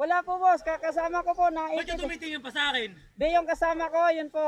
Wala po boss, kakasama ko po na Ba't ka tumitingin pa sa akin? Di yung kasama ko, yun po.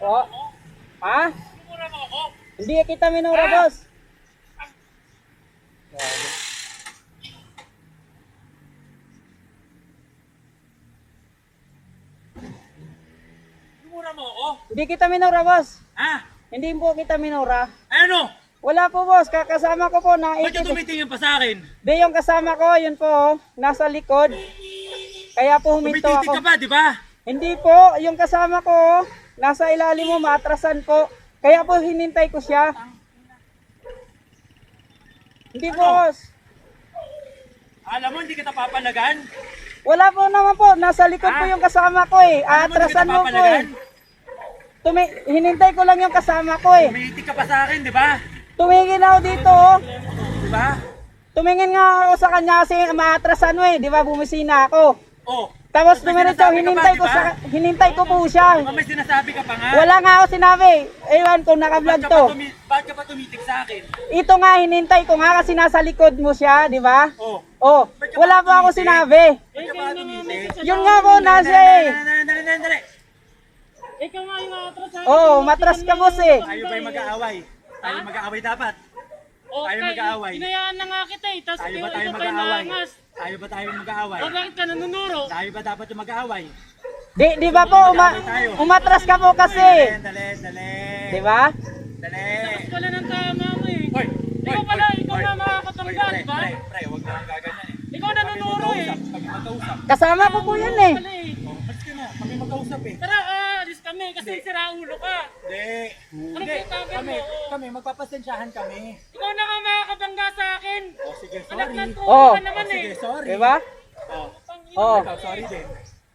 Oh. Ha? Mura mo ako? Hindi kita minura, boss. Mura mo ako? Hindi kita minura, boss. Ha? Hindi po kita minura. Ano? Wala po, boss. Kakasama ko po na Ba't ka tumitingin pa sa akin? Di yung kasama ko, yun po, nasa likod. Kaya po huminto Tumititig ako. ka pa, di ba? Hindi po, yung kasama ko, nasa ilalim mo, maatrasan po. Kaya po hinintay ko siya. Hindi po, boss. Alam mo, hindi kita papalagan? Wala po naman po, nasa likod po yung kasama ko eh. Alam mo, hindi kita Aatrasan mo po eh. papalagan? Hinintay ko lang yung kasama ko eh. Tumitig ka pa sa akin, di ba? Tumingin ako dito oh. Di ba? Tumingin nga ako sa kanya kasi maatrasan mo eh. Di ba, bumisina ako. Oh. Tapos May dumiretso, sinasabi ka pa, hinintay ko po siya. Diba may sinasabi ka pa nga? Wala nga ako sinabi. Ewan kung naka-vlog to. Ba't ka pa tumitig sa akin? Ito nga, hinintay ko nga kasi nasa likod mo siya, di ba? Oh. Oh, Ba't ka wala pa po ako tumitig? sinabi. Ba't ka pa tumitig? Yun nga po, nasa eh. Dali. Ikaw nga yung atras sa Oh, matras ka boss eh. Tayo ba'y mag-aaway? Tayo mag-aaway dapat. Tayo mag-aaway. Inayaan na nga kita eh. Tapos Tayo ba ikaw tayo pa yung mag-aaway? naangas. Tayo ba tayo mag-aaway? O bakit ka nanunuro? Tayo ba dapat yung mag-aaway? Di ba po, umatras ka po kasi. Dali. Di ba? Dali. Tapos pala ng tama mo eh. Hoy! Ikaw pala, ikaw na makakatanggal, di ba? Pre, huwag na lang gaganyan eh. Ikaw nanunuro eh. Kami magkausap. Kasama ko po yan eh. Pala eh. Oh, alis ka na. Kami magkausap eh. Tara, alis kami kasi sira ulo ka. Hindi. Ano Hindi. pinagsabi Kami mo? magpapasensyahan kami. Ikaw na nga makakabangga sa akin. Oh, sige, Anak sorry. ng Oh. tuwa ka naman Sige, eh. sorry. Di ba? Oh, Oh, ikaw, sorry din.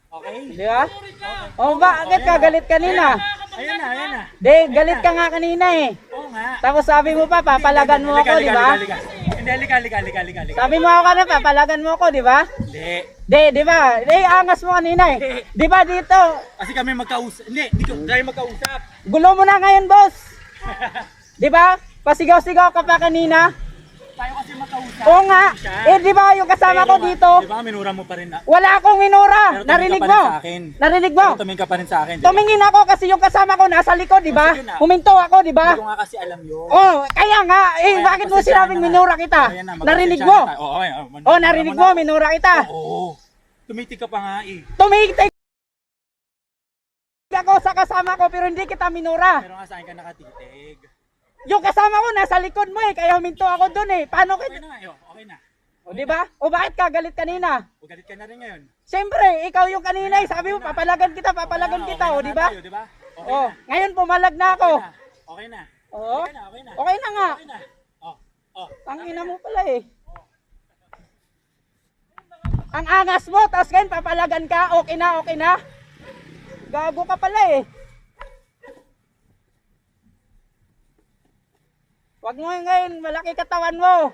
Okay? di ba? Sorry ka. Oh, bakit ka galit kanina? Ayan na. Di, galit ka nga kanina eh. Oo nga. Tapos sabi mo pa, papalagan mo ako, di ba? Hindi, halika. Sabi mo ako kanina, papalagan mo ako, di ba? Hindi. Di ba? Di, angas mo kanina eh. Di ba dito? Kasi kami magkausap. Hindi tayo magkausap. Gulo mo na ngayon, boss. Di ba? Pasigaw-sigaw ka pa kanina. Tayo kasi magkausap. Oo nga. Eh, di ba yung kasama ko dito? Di ba, minura mo pa rin na. Wala akong minura. Pero tumingin Narinig ka pa mo? rin sa akin. Narinig mo? Pero tumingin ka pa rin sa akin. di ba? Tumingin ako kasi yung kasama ko nasa likod, di ba? Sige na. Huminto ako, di ba? Hindi ko nga kasi alam yun. Oh, kaya nga. Eh, Kaya bakit mo pasensyahan sinabing na nga. minura kita? Ayan na, Narinig magpasensyahan mo? na tayo. Oo, okay. Oh, narinig mo, minura kita. Oo. Tumitig ka pa nga eh. Tumingin ako sa kasama ko pero hindi kita minura. Pero nga sa akin ka nakatitig. Yung kasama ko nasa likod mo eh, kaya huminto ako dun eh. Paano Okay kita? na nga, okay na. O, di ba? O bakit ka galit kanina? O galit ka na rin ngayon. Siyempre, ikaw yung kanina eh. Sabi mo, papalagan kita, Okay o, na di nga ba? tayo, di ba? Okay Oh, na. ngayon pumalag na ako. Okay na. Oh, Okay na. okay na nga. Okay na. Oh. Tangina mo pala eh. Ang angas mo, tapos ngayon papalagan ka, okay na. Gago ka pala eh. Wag mo ngayon, malaki katawan mo.